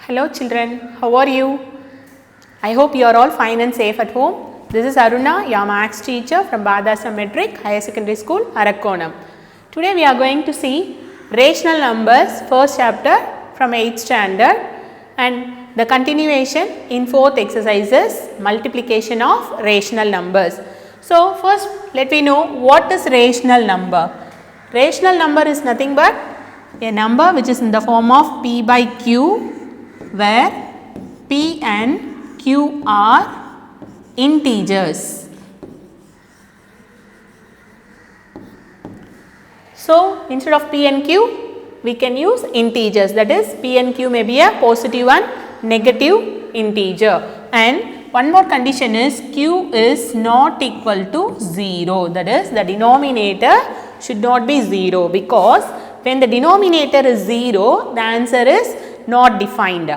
Hello children, how are you? I hope you are all fine and safe at home. This is Aruna, your maths teacher from Badasa Metric Higher Secondary School, Arakkonam. Today we are going to see rational numbers, first chapter from 8th standard, and the continuation in 4th exercises, multiplication of rational numbers. So first let me know what is rational number. Rational number is nothing but a number which is in the form of P by Q, where P and Q are integers. So instead of P and Q, we can use integers, that is P and Q may be a positive and negative integer. And one more condition is Q is not equal to 0, that is the denominator should not be 0, because when the denominator is 0, the answer is not defined.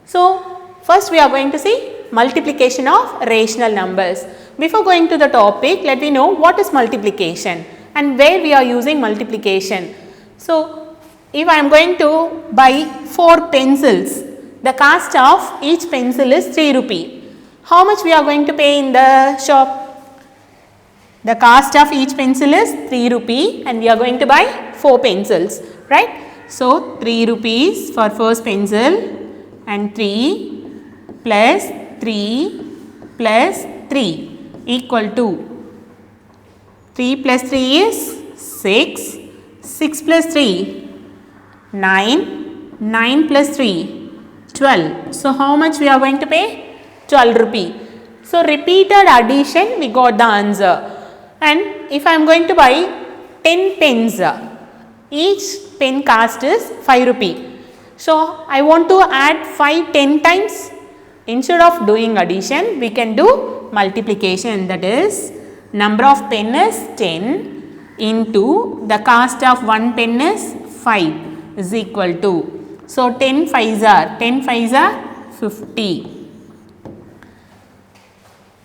So first we are going to see multiplication of rational numbers. Before going to the topic, let me know what is multiplication and where we are using multiplication. So if I am going to buy 4 pencils, the cost of each pencil is 3 rupee. How much we are going to pay in the shop? The cost of each pencil is 3 rupee and we are going to buy 4 pencils, right? So 3 rupees for first pencil and 3 plus 3 plus 3 equal to 3 plus 3 is 6, 6 plus 3 9, 9 plus 3 12. So how much we are going to pay? 12 rupee. So repeated addition we got the answer. And if I am going to buy 10 pens, each pen cost is 5 rupee. So I want to add 5 10 times. Instead of doing addition, we can do multiplication, that is number of pen is 10 into the cost of one pen is 5 is equal to, so 10 5s are 50.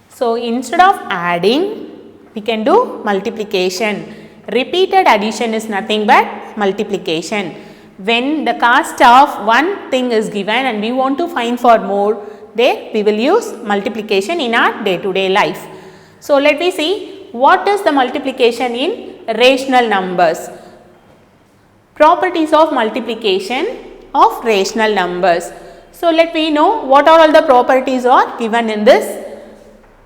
So instead of adding, we can do multiplication. Repeated addition is nothing but multiplication. When the cost of one thing is given and we want to find for more, there we will use multiplication in our day-to-day life. So let me see what is the multiplication in rational numbers. Properties of multiplication of rational numbers. So let me know what are all the properties are given in this.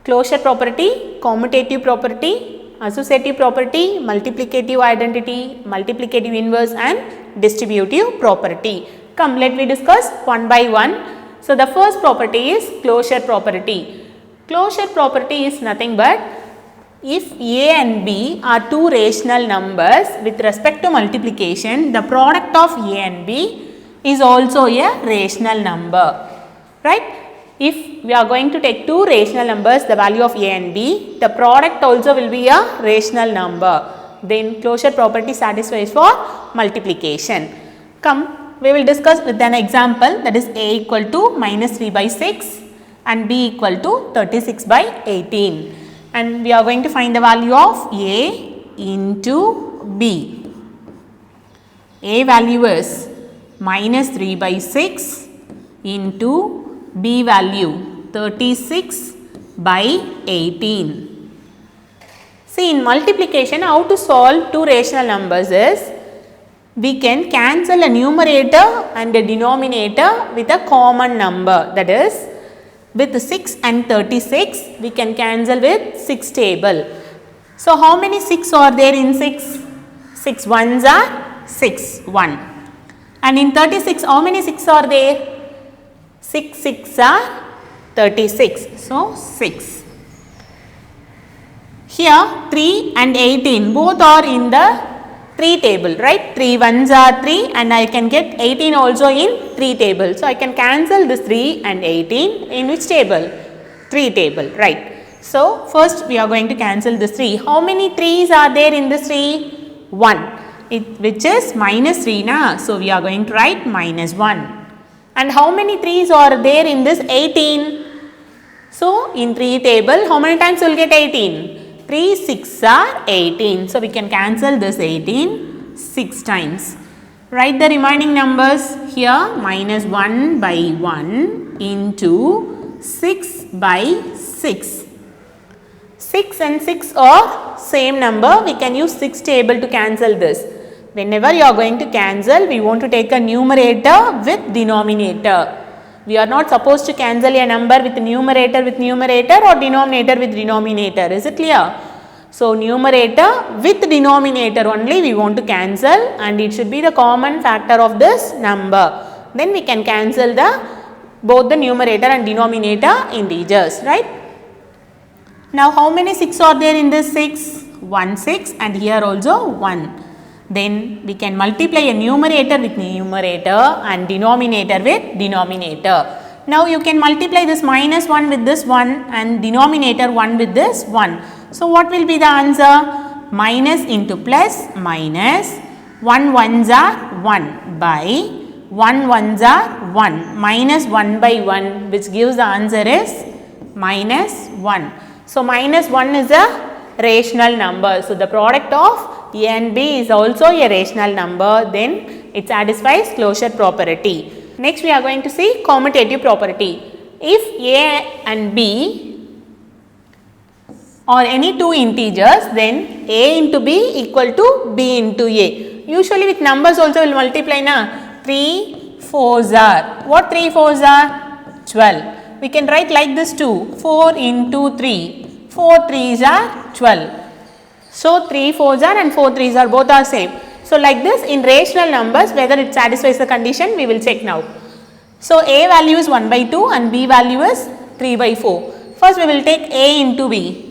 Closure property, commutative property, associative property, multiplicative identity, multiplicative inverse and distributive property. Come, let me discuss one by one. So the first property is closure property. Closure property is nothing but if A and B are two rational numbers with respect to multiplication, the product of A and B is also a rational number, right? If we are going to take two rational numbers, the value of A and B, the product also will be a rational number. Then closure property satisfies for multiplication. Come, we will discuss with an example, that is A equal to minus 3 by 6 and B equal to 36 by 18. And we are going to find the value of A into B. A value is minus 3 by 6 into B value 36 by 18. See, in multiplication, how to solve two rational numbers is, we can cancel a numerator and a denominator with a common number, that is with 6 and 36 we can cancel with 6 table. So how many 6 are there in 6? 6 ones are 6, 1. And in 36 how many 6 are there? 6 6 are 36, so 6. Here 3 and 18 both are in the 3 table, right? 3 ones are 3 and I can get 18 also in 3 table. So I can cancel this 3 and 18 in which table? 3 table, right? So first we are going to cancel this 3. How many 3's are there in this 3? 1, which is minus 3 na? So we are going to write minus 1. And how many 3's are there in this 18? So in 3 table, how many times you will get 18? 3 6 are 18. So we can cancel this 18 6 times. Write the remaining numbers here. Minus 1 by 1 into 6 by 6. 6 and 6 are same number. We can use 6 table to cancel this. Whenever you are going to cancel, we want to take a numerator with denominator. We are not supposed to cancel a number with numerator or denominator with denominator. Is it clear? So, numerator with denominator only we want to cancel, and it should be the common factor of this number. Then we can cancel both the numerator and denominator integers, right? Now, how many 6 are there in this 6? 1 6 and here also 1. Then we can multiply a numerator with numerator and denominator with denominator. Now, you can multiply this minus 1 with this 1 and denominator 1 with this 1. So, what will be the answer? Minus into plus minus 1 ones are 1 by 1 ones are 1 minus 1 by 1, which gives the answer is minus 1. So, minus 1 is a rational number. So, the product of A and B is also a rational number, then it satisfies closure property. Next, we are going to see commutative property. If A and B are any two integers, then A into B equal to B into A. Usually with numbers also will multiply na. 3 4s are, what 3 4s are? 12. We can write like this too, 4 into 3, 4 3s are 12. So, 3 4s are and 4 3s are both are same. So, like this in rational numbers, whether it satisfies the condition, we will check now. So, A value is 1 by 2 and B value is 3 by 4. First, we will take A into B.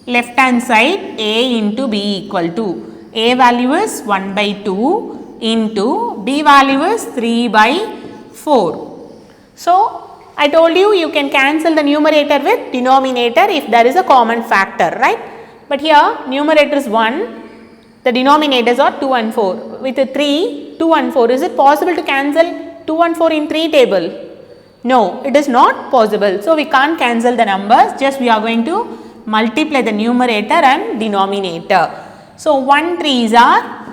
Left hand side, A into B equal to, A value is 1 by 2 into B value is 3 by 4. So, I told you, you can cancel the numerator with denominator if there is a common factor, right? But here numerator is 1, the denominators are 2 and 4. With a 3, 2 and 4, is it possible to cancel 2 and 4 in 3 table? No, it is not possible. So, we can't cancel the numbers, just we are going to multiply the numerator and denominator. So, 1 3s are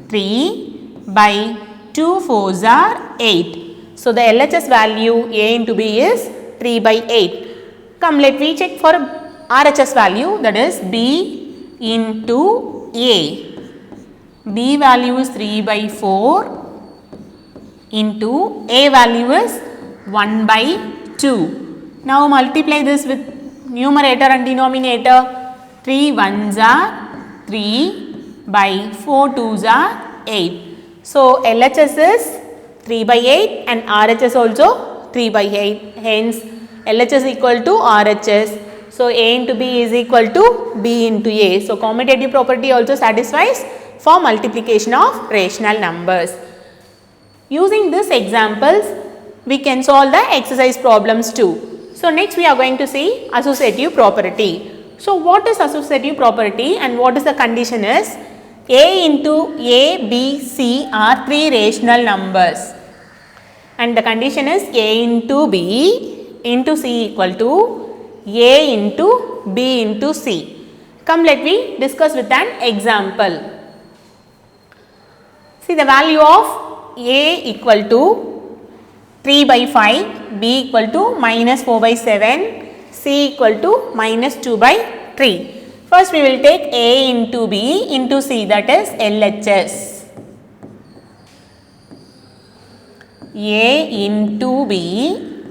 3 by 2 4s are 8. So, the LHS value A into B is 3 by 8. Come, let me check for RHS value, that is B into A. B value is 3 by 4 into A value is 1 by 2. Now, multiply this with numerator and denominator. 3 1s are 3 by 4 2s are 8. So, LHS is 3 by 8 and RHS also 3 by 8. Hence, LHS equal to RHS. So, A into B is equal to B into A. So, commutative property also satisfies for multiplication of rational numbers. Using these examples, we can solve the exercise problems too. So, next we are going to see associative property. So, what is associative property and what is the condition is? A into A, B, C are 3 rational numbers and the condition is A into B into C equal to A into B into C. Come, let me discuss with an example. See, the value of A equal to 3 by 5, B equal to minus 4 by 7, C equal to minus 2 by 3. First, we will take A into B into C, that is LHS. A into B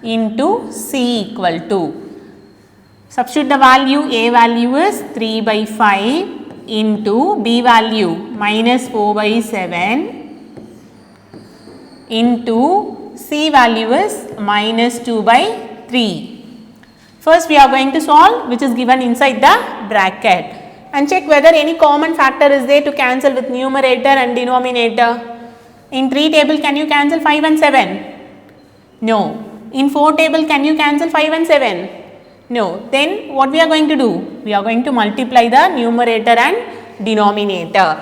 into C equal to, substitute the value, A value is 3 by 5 into B value minus 4 by 7 into C value is minus 2 by 3. First, we are going to solve which is given inside the bracket and check whether any common factor is there to cancel with numerator and denominator. In 3 table, can you cancel 5 and 7? No. In 4 table, can you cancel 5 and 7? No. Then what we are going to do? We are going to multiply the numerator and denominator.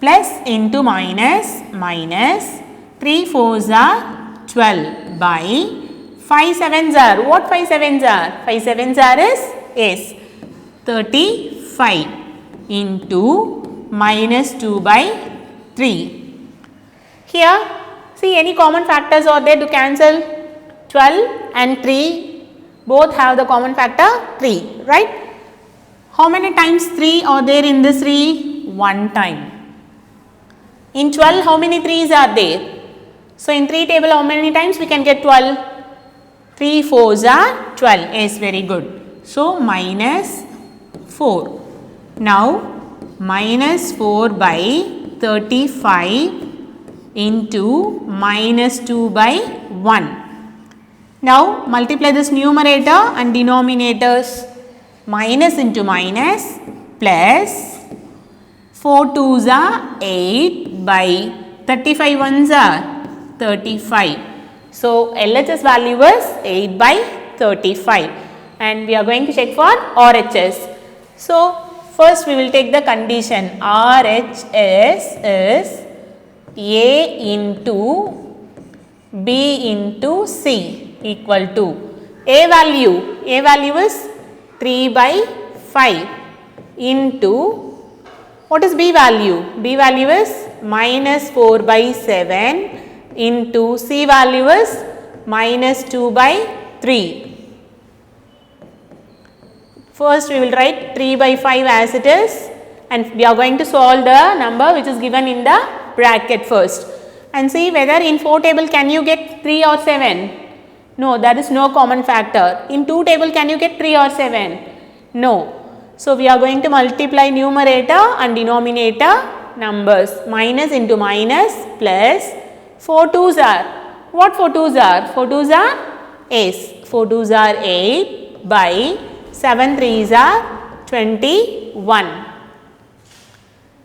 Plus into minus, minus 3 4s are 12 by 5 7s are, what 5 7s are? 5 7s are is 35 into minus 2 by 3. Here, see any common factors are there to cancel? 12 and 3 both have the common factor 3, right? How many times 3 are there in this 3? 1 time. In 12, how many 3's are there? So, in 3 table, how many times we can get 12? 3 4's are 12. Yes, very good. So, minus 4. Now, minus 4 by 35 into minus 2 by 1. Now, multiply this numerator and denominators. Minus into minus plus 4 2's are 8 by 35 1's are 35. So, LHS value is 8 by 35 and we are going to check for RHS. So, first we will take the condition RHS is A into B into C equal to A value is 3 by 5 into what is B value? B value is minus 4 by 7 into C value is minus 2 by 3. First we will write 3 by 5 as it is and we are going to solve the number which is given in the bracket first and see whether in 4 table can you get 3 or 7. No, there is no common factor. In 2 table can you get 3 or 7? No. So, we are going to multiply numerator and denominator numbers. Minus into minus plus 4 2's are. What 4 2's are? 4 2's are A's. 4 2's are 8 by 7 3's are 21.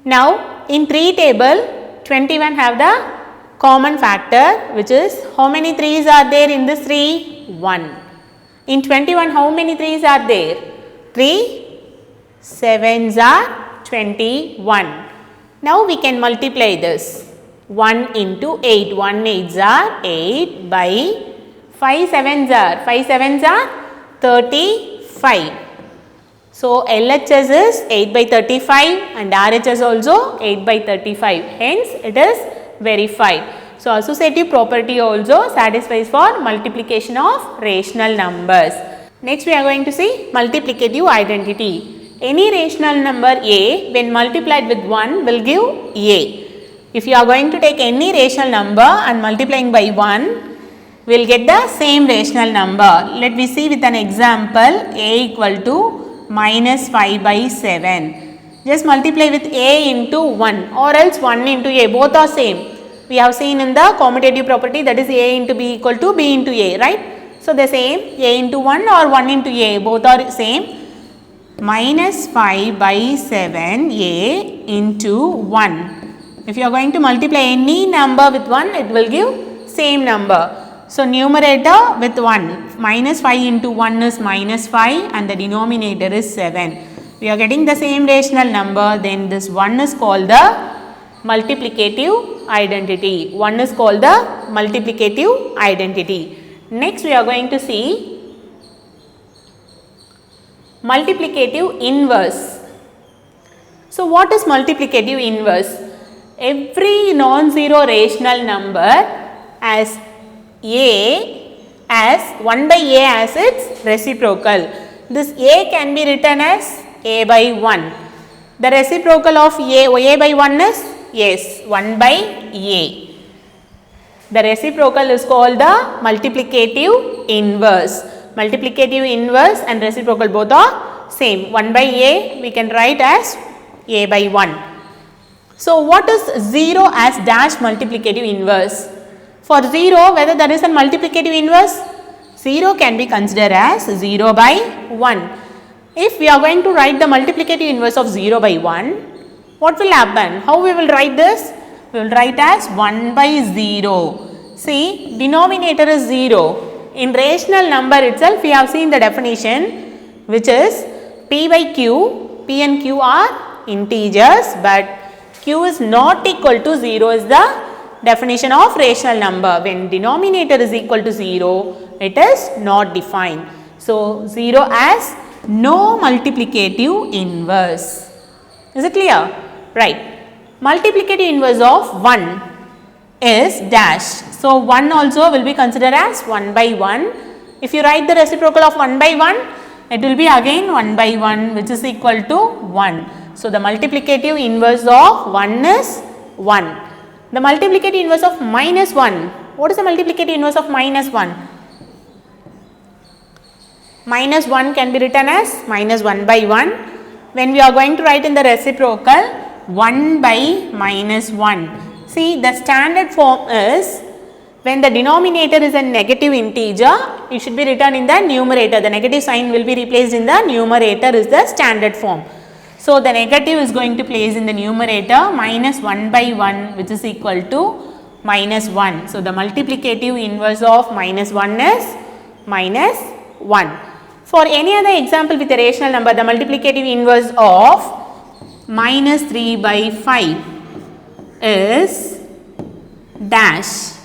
Now, in 3 table 21 have the common factor which is how many 3's are there in this 3? 1. In 21 how many 3's are there? 3 7's are 21. Now we can multiply this 1 into 8, 1 8's are 8 by 5 7's are 35. So LHS is 8 by 35 and RHS also 8 by 35, hence it is verified. So associative property also satisfies for multiplication of rational numbers. Next we are going to see multiplicative identity. Any rational number A when multiplied with 1 will give A. If you are going to take any rational number and multiplying by 1, we will get the same rational number. Let me see with an example. A equal to minus 5 by 7. Just multiply with A into 1 or else 1 into A, both are same. We have seen in the commutative property, that is A into B equal to B into A, right? So, the same A into 1 or 1 into A, both are same. Minus 5 by 7 A into 1. If you are going to multiply any number with 1, it will give same number. So, numerator with 1, minus 5 into 1 is minus 5 and the denominator is 7. We are getting the same rational number, then this 1 is called the multiplicative identity. 1 is called the multiplicative identity. Next we are going to see multiplicative inverse. So, what is multiplicative inverse? Every non-zero rational number as A as 1 by A as its reciprocal. This A can be written as A by 1. The reciprocal of A by 1 is? Yes, 1 by A. The reciprocal is called the multiplicative inverse. Multiplicative inverse and reciprocal both are same. 1 by A we can write as A by 1. So, what is 0 as dash multiplicative inverse? For 0, whether there is a multiplicative inverse, 0 can be considered as 0 by 1. If we are going to write the multiplicative inverse of 0 by 1, what will happen? How we will write this? We will write as 1 by 0. See, denominator is 0. In rational number itself, we have seen the definition, which is P by Q. P and Q are integers, but Q is not equal to 0 is the definition of rational number. When denominator is equal to 0, it is not defined. So, 0 as no multiplicative inverse. Is it clear? Right. Multiplicative inverse of 1 is dash. So 1 also will be considered as 1 by 1. If you write the reciprocal of 1 by 1, it will be again 1 by 1, which is equal to 1. So the multiplicative inverse of 1 is 1. The multiplicative inverse of minus 1. What is the multiplicative inverse of minus 1? Minus 1 can be written as minus 1 by 1. When we are going to write in the reciprocal, 1 by minus 1. See, the standard form is when the denominator is a negative integer, it should be written in the numerator. The negative sign will be replaced in the numerator is the standard form. So the negative is going to place in the numerator minus 1 by 1, which is equal to minus 1. So the multiplicative inverse of minus 1 is minus 1. For any other example with a rational number, the multiplicative inverse of minus 3 by 5 is dash.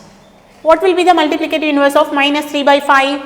What will be the multiplicative inverse of minus 3 by 5?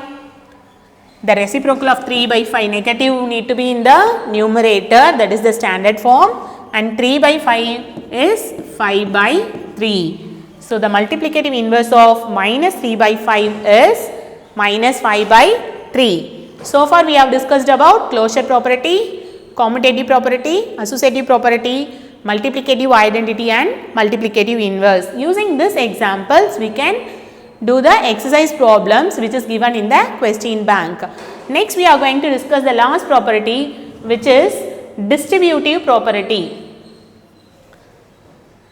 The reciprocal of 3 by 5, negative need to be in the numerator, that is the standard form, and 3 by 5 is 5 by 3. So the multiplicative inverse of minus 3 by 5 is minus 5 by 3. So far we have discussed about closure property, commutative property, associative property, multiplicative identity and multiplicative inverse. Using these examples, we can do the exercise problems which is given in the question bank. Next, we are going to discuss the last property, which is distributive property.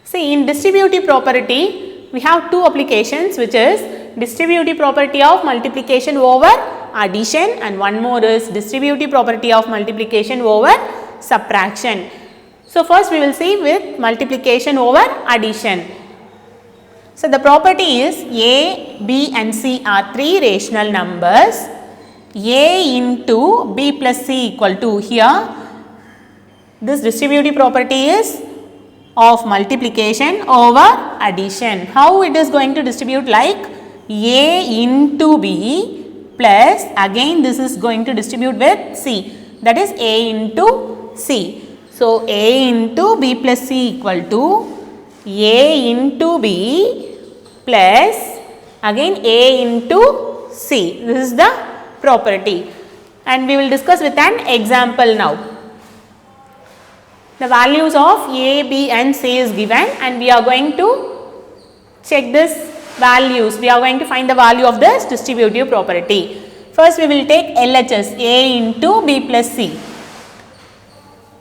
See, in distributive property, we have two applications, which is distributive property of multiplication over addition, and one more is distributive property of multiplication over subtraction. So first we will see with multiplication over addition. So the property is A, B and C are three rational numbers. A into B plus C equal to, here this distributive property is of multiplication over addition. How it is going to distribute? Like A into B plus, again this is going to distribute with C, that is A into C. So A into B plus C equal to A into B plus again A into C. This is the property, and we will discuss with an example now. The values of A, B and C is given, and we are going to check this values. We are going to find the value of this distributive property. First we will take LHS, A into B plus C.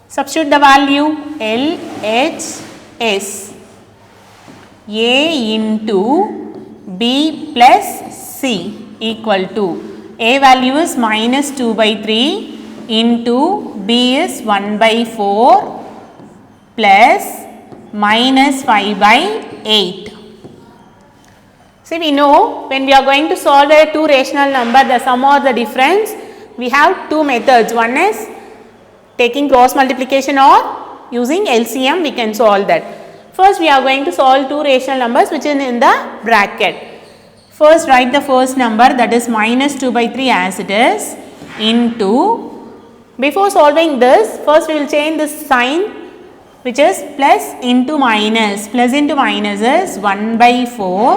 Substitute the value LHS, A into B plus C equal to, A value is minus 2 by 3 into B is 1 by 4 plus minus 5 by 8. See, we know when we are going to solve a two rational number, the sum or the difference, we have two methods. One is taking cross multiplication or using LCM, we can solve that. First we are going to solve two rational numbers which is in the bracket. First write the first number, that is minus 2 by 3 as it is, into, before solving this, first we will change this sign, which is plus into minus. Plus into minus is 1 by 4